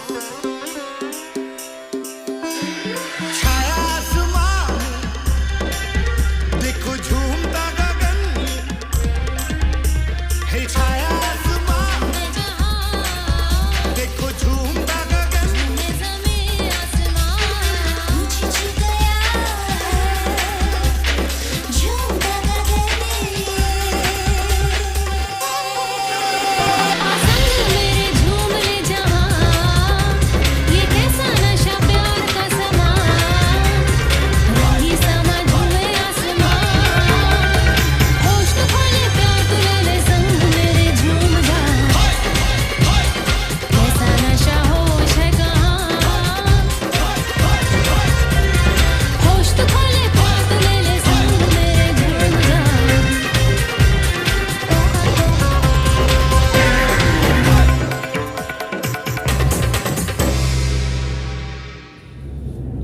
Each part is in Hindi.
छाया आसमान, देखो झूमता गगन है। छाया आसमान, देखो झूमता गगन।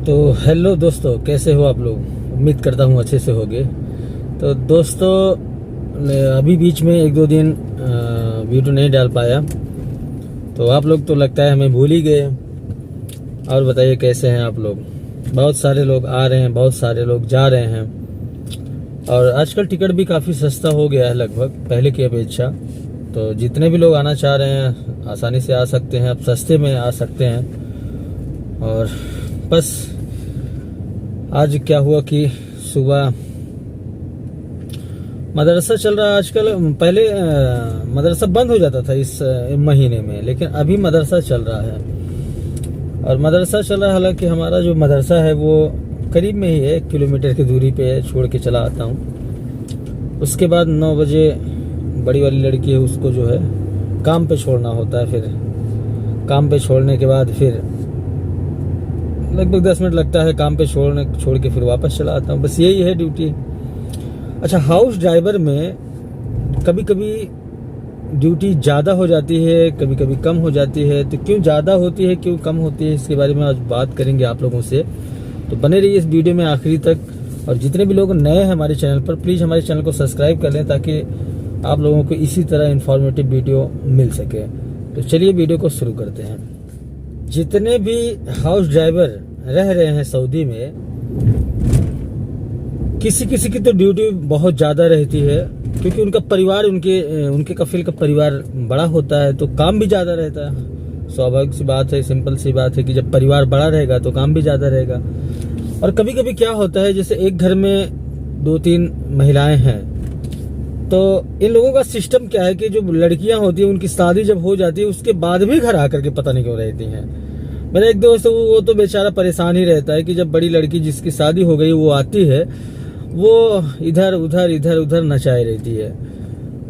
तो हेलो दोस्तों, कैसे हो आप लोग? उम्मीद करता हूँ अच्छे से होगे। तो दोस्तों, अभी बीच में 1-2 दिन वीडियो नहीं डाल पाया, तो आप लोग तो लगता है हमें भूल ही गए। और बताइए कैसे हैं आप लोग? बहुत सारे लोग आ रहे हैं, बहुत सारे लोग जा रहे हैं, और आजकल टिकट भी काफ़ी सस्ता हो गया है लगभग पहले की अपेक्षा। तो जितने भी लोग आना चाह रहे हैं आसानी से आ सकते हैं, अब सस्ते में आ सकते हैं। और बस आज क्या हुआ कि सुबह मदरसा चल रहा है आजकल। पहले मदरसा बंद हो जाता था इस महीने में, लेकिन अभी मदरसा चल रहा है। और मदरसा चल रहा है, हालांकि हमारा जो मदरसा है वो करीब में ही है, 1 किलोमीटर की दूरी पे है, छोड़ के चला आता हूँ। उसके बाद 9 बजे बड़ी वाली लड़की है, उसको जो है काम पे छोड़ना होता है। फिर काम पे छोड़ने के बाद फिर लगभग 10 मिनट लगता है काम पे छोड़ के फिर वापस चला आता हूँ। बस यही है ड्यूटी। अच्छा, हाउस ड्राइवर में कभी कभी ड्यूटी ज़्यादा हो जाती है, कभी कभी कम हो जाती है। तो क्यों ज़्यादा होती है, क्यों कम होती है, इसके बारे में आज बात करेंगे आप लोगों से। तो बने रहिए इस वीडियो में आखिरी तक। और जितने भी लोग नए हैं हमारे चैनल पर, प्लीज़ हमारे चैनल को सब्सक्राइब कर लें, ताकि आप लोगों को इसी तरह इन्फॉर्मेटिव वीडियो मिल सके। तो चलिए वीडियो को शुरू करते हैं। जितने भी हाउस ड्राइवर रह रहे हैं सऊदी में, किसी किसी की तो ड्यूटी बहुत ज़्यादा रहती है, क्योंकि उनका परिवार, उनके कफील का परिवार बड़ा होता है, तो काम भी ज़्यादा रहता है। स्वाभाविक सी बात है, सिंपल सी बात है कि जब परिवार बड़ा रहेगा तो काम भी ज़्यादा रहेगा। और कभी कभी क्या होता है, जैसे एक घर में 2-3 महिलाएं हैं, तो इन लोगों का सिस्टम क्या है कि जो लड़कियां होती हैं उनकी शादी जब हो जाती है उसके बाद भी घर आकर के पता नहीं क्यों रहती हैं। मेरा एक दोस्त है, वो तो बेचारा परेशान ही रहता है कि जब बड़ी लड़की जिसकी शादी हो गई वो आती है, वो इधर उधर नचाए रहती है।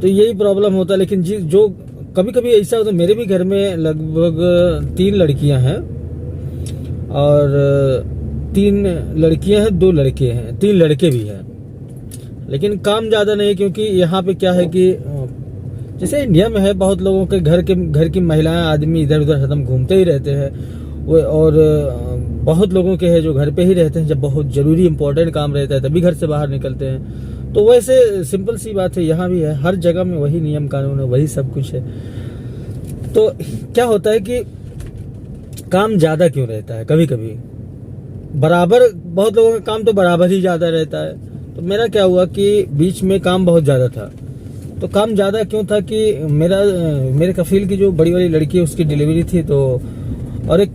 तो यही प्रॉब्लम होता है। लेकिन जो कभी कभी ऐसा होता है, मेरे भी घर में लगभग 3 लड़कियां हैं, और 3 लड़कियां हैं, 2 लड़के हैं, 3 लड़के भी हैं। लेकिन काम ज़्यादा नहीं, क्योंकि यहाँ पे क्या है कि जैसे इंडिया में है, बहुत लोगों के घर की महिलाएं, आदमी इधर उधर हरदम घूमते ही रहते हैं। और बहुत लोगों के हैं जो घर पे ही रहते हैं, जब बहुत ज़रूरी इंपॉर्टेंट काम रहता है तभी घर से बाहर निकलते हैं। तो वैसे सिंपल सी बात है, यहाँ भी है, हर जगह में वही नियम कानून है, वही सब कुछ है। तो क्या होता है कि काम ज़्यादा क्यों रहता है? कभी कभी बराबर, बहुत लोगों का काम तो बराबर ही ज़्यादा रहता है। तो मेरा क्या हुआ कि बीच में काम बहुत ज़्यादा था। तो काम ज़्यादा क्यों था कि मेरे कफील की जो बड़ी वाली लड़की है उसकी डिलीवरी थी। तो और एक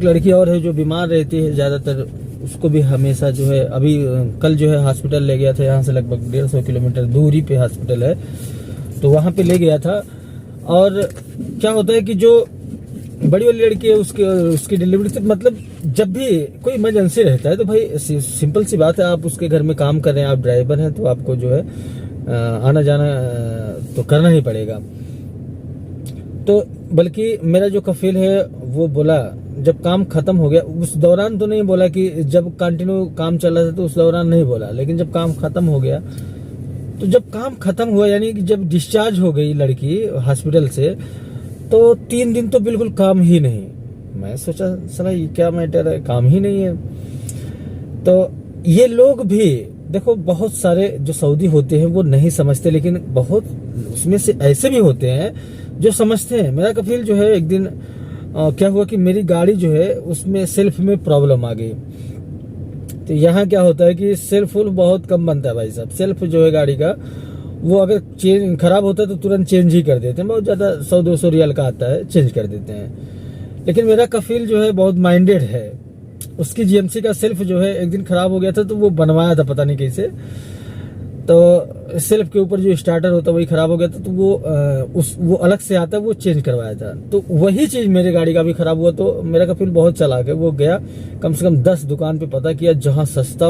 लड़की और है जो बीमार रहती है ज़्यादातर, उसको भी हमेशा जो है, अभी कल जो है हॉस्पिटल ले गया था। यहाँ से लगभग 150 किलोमीटर दूरी पे हॉस्पिटल है, तो वहाँ पे ले गया था। और क्या होता है कि जो बड़ी वाली लड़की है उसकी डिलीवरी से, मतलब जब भी कोई इमरजेंसी रहता है तो भाई सिंपल सी बात है, आप उसके घर में काम कर रहे हैं, आप ड्राइवर हैं, तो आपको जो है आना जाना तो करना ही पड़ेगा। तो बल्कि मेरा जो कफील है वो बोला, जब काम खत्म हो गया, उस दौरान तो नहीं बोला कि जब कंटिन्यू काम चल रहा था तो उस दौरान नहीं बोला, लेकिन जब काम खत्म हो गया, तो जब काम खत्म हुआ यानी कि जब डिस्चार्ज हो गई लड़की हॉस्पिटल से, तो 3 दिन तो बिल्कुल काम ही नहीं। मैं सोचा साला ये क्या मैटर है, काम ही नहीं है। तो ये लोग भी देखो, बहुत सारे जो सऊदी होते हैं वो नहीं समझते, लेकिन बहुत उसमें से ऐसे भी होते हैं जो समझते हैं। मेरा कफील जो है एक दिन क्या हुआ कि मेरी गाड़ी जो है उसमें सेल्फ में प्रॉब्लम आ गई। तो यहाँ क्या होता है कि सेल्फ बहुत कम बनता है भाई साहब। सेल्फ जो है गाड़ी का वो अगर चेंज खराब होता है तो तुरंत चेंज ही कर देते हैं, बहुत ज़्यादा 100-200 रियल का आता है, चेंज कर देते हैं। लेकिन मेरा कफिल जो है बहुत माइंडेड है, उसकी जीएमसी का सेल्फ जो है एक दिन खराब हो गया था, तो वो बनवाया था पता नहीं कैसे, तो सेल्फ के ऊपर जो स्टार्टर होता है वही खराब हो गया था, तो वो अलग से आता है, वो चेंज करवाया था। तो वही चीज मेरे गाड़ी का भी खराब हुआ। तो मेरा कफिल बहुत चालाक है, वो गया कम से कम 10 दुकान पे पता किया, जहां सस्ता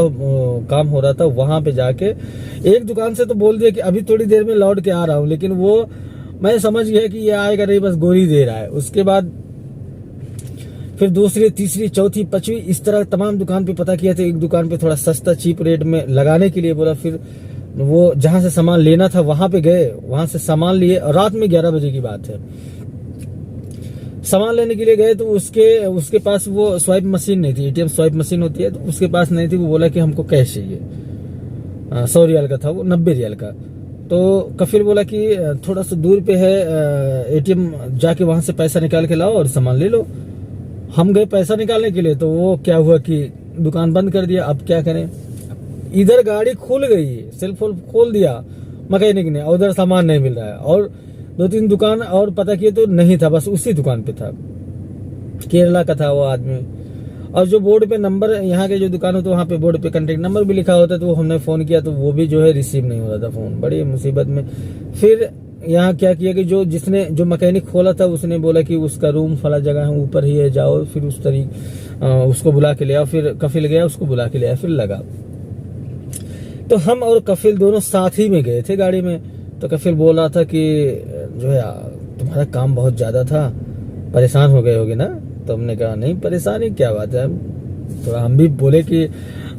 काम हो रहा था वहां पे जाके एक दुकान से तो बोल दिया कि अभी थोड़ी देर में लौट के आ रहा हूँ, लेकिन वो मैं समझ गया कि ये आएगा नहीं, बस गोली दे रहा है। उसके बाद फिर दूसरी, तीसरी, चौथी, पांचवी, इस तरह तमाम दुकान पे पता किया था। एक दुकान पे थोड़ा सस्ता चीप रेट में लगाने के लिए बोला, फिर वो जहां से सामान लेना था वहां पे गए, वहां से सामान लिए, और रात में 11 बजे की बात है। सामान लेने के लिए गए तो उसके पास वो स्वाइप मशीन नहीं थी, एटीएम स्वाइप मशीन होती है, तो उसके पास नहीं थी। वो बोला कि हमको कैश चाहिए, 100 रियल का था वो, 90 रियल का। तो कफिल बोला कि थोड़ा सा दूर पे है एटीएम, जाके वहां से पैसा निकाल के लाओ और सामान ले लो। हम गए पैसा निकालने के लिए, तो वो क्या हुआ कि दुकान बंद कर दिया। अब क्या करें, इधर गाड़ी खुल गई, सेल्फ खोल दिया मैकेनिक ने, और उधर सामान नहीं मिल रहा है, और 2-3 दुकान और पता किए तो नहीं था, बस उसी दुकान पे था, केरला का था वो आदमी। और जो बोर्ड पे नंबर, यहाँ के जो दुकान होते वहाँ पे बोर्ड पे कॉन्टेक्ट नंबर भी लिखा होता है, तो हमने फोन किया तो वो भी जो है रिसीव नहीं हो रहा था फोन, बड़ी मुसीबत में। फिर यहाँ क्या किया कि जो मैकेनिक खोला था उसने बोला कि उसका रूम फला जगह है, ऊपर ही है, जाओ, फिर उस उसको बुला के ले आओ। फिर कफिल गया, उसको बुला के ले आया, फिर लगा। तो हम और कफिल दोनों साथ ही में गए थे गाड़ी में। तो कफिल बोल रहा था कि जो है तुम्हारा काम बहुत ज्यादा था, परेशान हो गए होगे ना। तो हमने कहा नहीं, परेशानी क्या बात है। थोड़ा हम भी बोले कि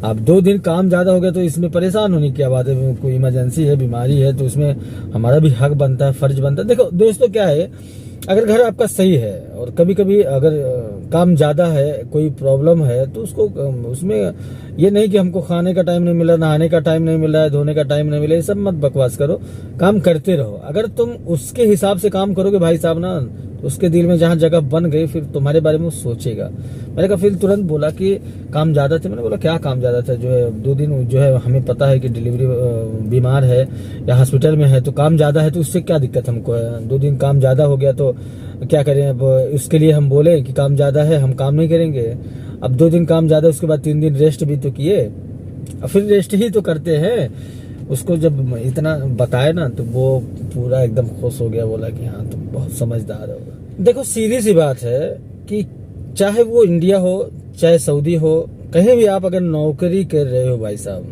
अब 2 दिन काम ज्यादा हो गया तो इसमें परेशान होने की क्या बात है, कोई इमरजेंसी है, बीमारी है, तो उसमें हमारा भी हक बनता है, फर्ज बनता है। देखो दोस्तों, क्या है, अगर घर आपका सही है और कभी कभी अगर काम ज्यादा है, कोई प्रॉब्लम है, तो उसमें ये नहीं कि हमको खाने का टाइम नहीं मिला, नहाने का टाइम नहीं मिल रहा है, धोने का टाइम नहीं मिला, ये सब मत बकवास करो, काम करते रहो। अगर तुम उसके हिसाब से काम करोगे भाई साहब ना, तो उसके दिल में जहां जगह बन गई, फिर तुम्हारे बारे में वो सोचेगा। मैंने कहा, फिर तुरंत बोला कि काम ज्यादा थे। मैंने बोला क्या काम ज्यादा था, जो है 2 दिन जो है हमें पता है कि डिलीवरी बीमार है या हॉस्पिटल में है, तो काम ज्यादा है, तो उससे क्या दिक्कत हमको है। 2 दिन काम ज्यादा हो गया तो क्या करें, अब उसके लिए हम बोले कि काम ज्यादा है, हम काम नहीं करेंगे। अब 2 दिन काम ज्यादा, उसके बाद 3 दिन रेस्ट भी तो किए, फिर रेस्ट ही तो करते हैं। उसको जब इतना बताए ना, तो वो पूरा एकदम खुश हो गया, बोला कि हाँ तुम बहुत समझदार हो। देखो सीधी सी बात है कि चाहे वो इंडिया हो चाहे सऊदी हो, कहीं भी आप अगर नौकरी कर रहे हो भाई साहब,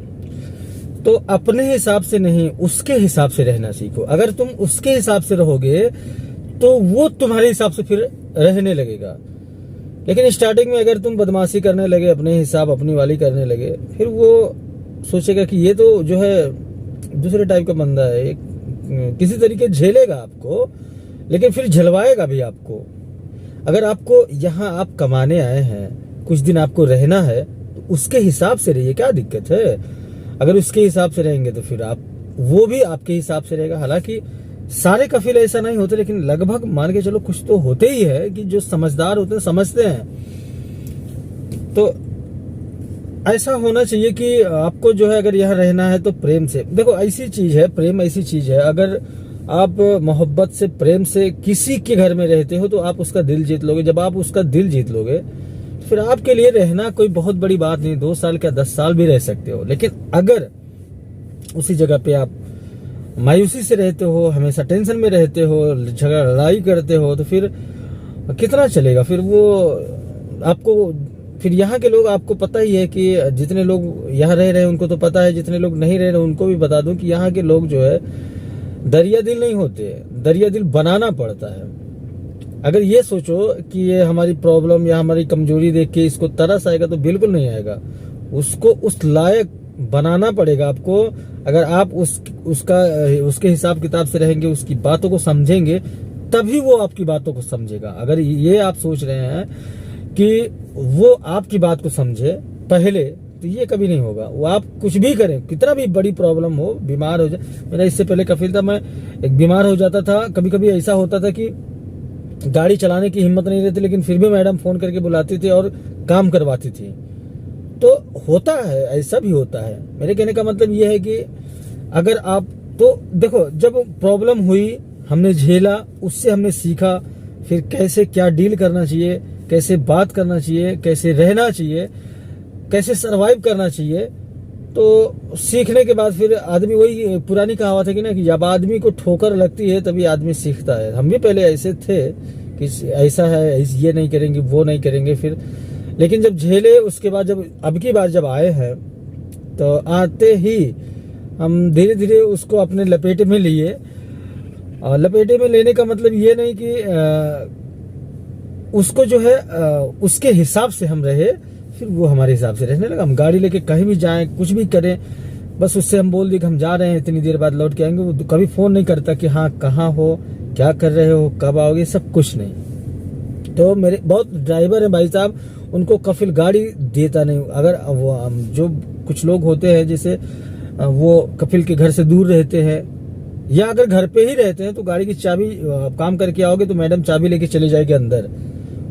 तो अपने हिसाब से नहीं, उसके हिसाब से रहना सीखो। अगर तुम उसके हिसाब से रहोगे तो वो तुम्हारे हिसाब से फिर रहने लगेगा। लेकिन स्टार्टिंग में अगर तुम बदमाशी करने लगे, अपने हिसाब अपनी वाली करने लगे, फिर वो सोचेगा कि ये तो जो है दूसरे टाइप का बंदा है, किसी तरीके झेलेगा आपको, लेकिन फिर झलवाएगा भी आपको। अगर आपको यहाँ आप कमाने आए हैं, कुछ दिन आपको रहना है, तो उसके हिसाब से रहिए, क्या दिक्कत है। अगर उसके हिसाब से रहेंगे तो फिर वो भी आपके हिसाब से रहेगा। हालांकि सारे कफिल ऐसा नहीं होते, लेकिन लगभग मान के चलो कुछ तो होते ही है कि जो समझदार होते हैं, समझते हैं। तो ऐसा होना चाहिए कि आपको जो है अगर यहाँ रहना है तो प्रेम से, देखो ऐसी चीज है, प्रेम ऐसी चीज है, अगर आप मोहब्बत से, प्रेम से किसी के घर में रहते हो तो आप उसका दिल जीत लोगे। जब आप उसका दिल जीत लोगे, फिर आपके लिए रहना कोई बहुत बड़ी बात नहीं, 2 साल क्या 10 साल भी रह सकते हो। लेकिन अगर उसी जगह पे आप मायूसी से रहते हो, हमेशा टेंशन में रहते हो, झगड़ा लड़ाई करते हो, तो फिर कितना चलेगा। फिर वो आपको, फिर यहाँ के लोग, आपको पता ही है कि जितने लोग यहाँ रह रहे हैं उनको तो पता है, जितने लोग नहीं रह रहे उनको भी बता दूं कि यहाँ के लोग जो है दरिया दिल नहीं होते, दरिया दिल बनाना पड़ता है। अगर ये सोचो कि ये हमारी प्रॉब्लम या हमारी कमजोरी देख के इसको तरस आएगा, तो बिल्कुल नहीं आएगा। उसको उस लायक बनाना पड़ेगा आपको। अगर आप उसके हिसाब किताब से रहेंगे, उसकी बातों को समझेंगे, तभी वो आपकी बातों को समझेगा। अगर ये आप सोच रहे हैं कि वो आपकी बात को समझे पहले, तो ये कभी नहीं होगा। वो आप कुछ भी करें, कितना भी बड़ी प्रॉब्लम हो, बीमार हो जाए, मेरा इससे पहले कफिल था, मैं एक बीमार हो जाता था, कभी कभी ऐसा होता था कि गाड़ी चलाने की हिम्मत नहीं रहती, लेकिन फिर भी मैडम फोन करके बुलाती थी और काम करवाती थी। तो होता है, ऐसा भी होता है। मेरे कहने का मतलब ये है कि अगर आप, तो देखो, जब प्रॉब्लम हुई हमने झेला, उससे हमने सीखा, फिर कैसे क्या डील करना चाहिए, कैसे बात करना चाहिए, कैसे रहना चाहिए, कैसे सरवाइव करना चाहिए। तो सीखने के बाद फिर आदमी, वही पुरानी कहावत है कि ना, कि जब आदमी को ठोकर लगती है तभी आदमी सीखता है। हम भी पहले ऐसे थे कि ऐसा है, ये नहीं करेंगे, वो नहीं करेंगे, फिर लेकिन जब झेले, उसके बाद जब अब की बार जब आए हैं, तो आते ही हम धीरे धीरे उसको अपने लपेटे में लिए। और लपेटे में लेने का मतलब ये नहीं कि उसको जो है उसके हिसाब से हम रहे, फिर वो हमारे हिसाब से रहने लगा। हम गाड़ी लेके कहीं भी जाएं, कुछ भी करें, बस उससे हम बोल दिए कि हम जा रहे हैं, इतनी देर बाद लौट के आएंगे। वो कभी फोन नहीं करता कि हाँ कहाँ हो, क्या कर रहे हो, कब आओगे, सब कुछ नहीं। तो मेरे बहुत ड्राइवर हैं भाई साहब, उनको कफिल गाड़ी देता नहीं। अगर वो जो कुछ लोग होते हैं, जैसे वो कफिल के घर से दूर रहते हैं, या अगर घर पे ही रहते हैं, तो गाड़ी की चाबी, काम करके आओगे तो मैडम चाबी लेके चले जाएगी अंदर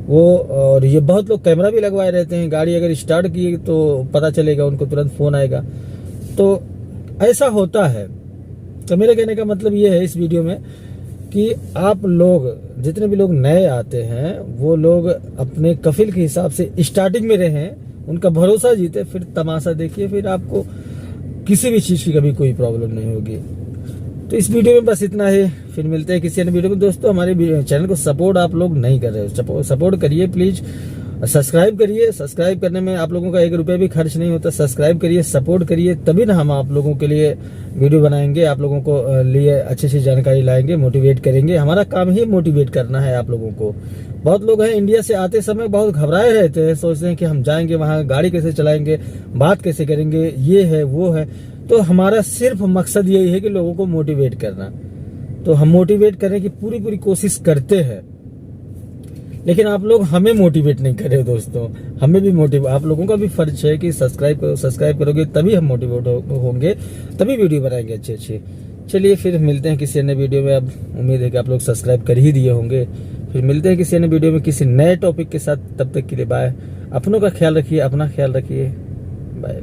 वो। और ये बहुत लोग कैमरा भी लगवाए रहते हैं, गाड़ी अगर स्टार्ट की तो पता चलेगा, उनको तुरंत फोन आएगा। तो ऐसा होता है। तो मेरे कहने का मतलब ये है इस वीडियो में कि आप लोग, जितने भी लोग नए आते हैं, वो लोग अपने कफिल के हिसाब से स्टार्टिंग में रहें, उनका भरोसा जीते, फिर तमाशा देखिए, फिर आपको किसी भी चीज की कभी कोई प्रॉब्लम नहीं होगी। तो इस वीडियो में बस इतना है, फिर मिलते हैं किसी अन्य वीडियो में। दोस्तों, हमारे चैनल को सपोर्ट आप लोग नहीं कर रहे हो, सपोर्ट करिए प्लीज, सब्सक्राइब करिए। सब्सक्राइब करने में आप लोगों का 1 रुपया भी खर्च नहीं होता। सब्सक्राइब करिए, सपोर्ट करिए, तभी ना हम आप लोगों के लिए वीडियो बनाएंगे, आप लोगों को लिए अच्छी अच्छी जानकारी लाएंगे, मोटिवेट करेंगे। हमारा काम ही मोटिवेट करना है आप लोगों को। बहुत लोग हैं इंडिया से आते समय बहुत घबराए रहते हैं, सोचते हैं कि हम जाएंगे वहाँ, गाड़ी कैसे चलाएंगे, बात कैसे करेंगे, ये है वो है। तो हमारा सिर्फ मकसद यही है कि लोगों को मोटिवेट करना। तो हम मोटिवेट करने की पूरी पूरी कोशिश करते हैं, लेकिन आप लोग हमें मोटिवेट नहीं कर रहे हो दोस्तों। हमें भी आप लोगों का भी फर्ज है कि सब्सक्राइब करो। सब्सक्राइब करोगे तभी हम मोटिवेट होंगे, तभी वीडियो बनाएंगे अच्छे अच्छे। चलिए फिर मिलते हैं किसी अन्य वीडियो में। अब उम्मीद है कि आप लोग सब्सक्राइब कर ही दिए होंगे। फिर मिलते हैं किसी अन्य वीडियो में किसी नए टॉपिक के साथ। तब तक के लिए बाय। अपनों का ख्याल रखिए, अपना ख्याल रखिए, बाय।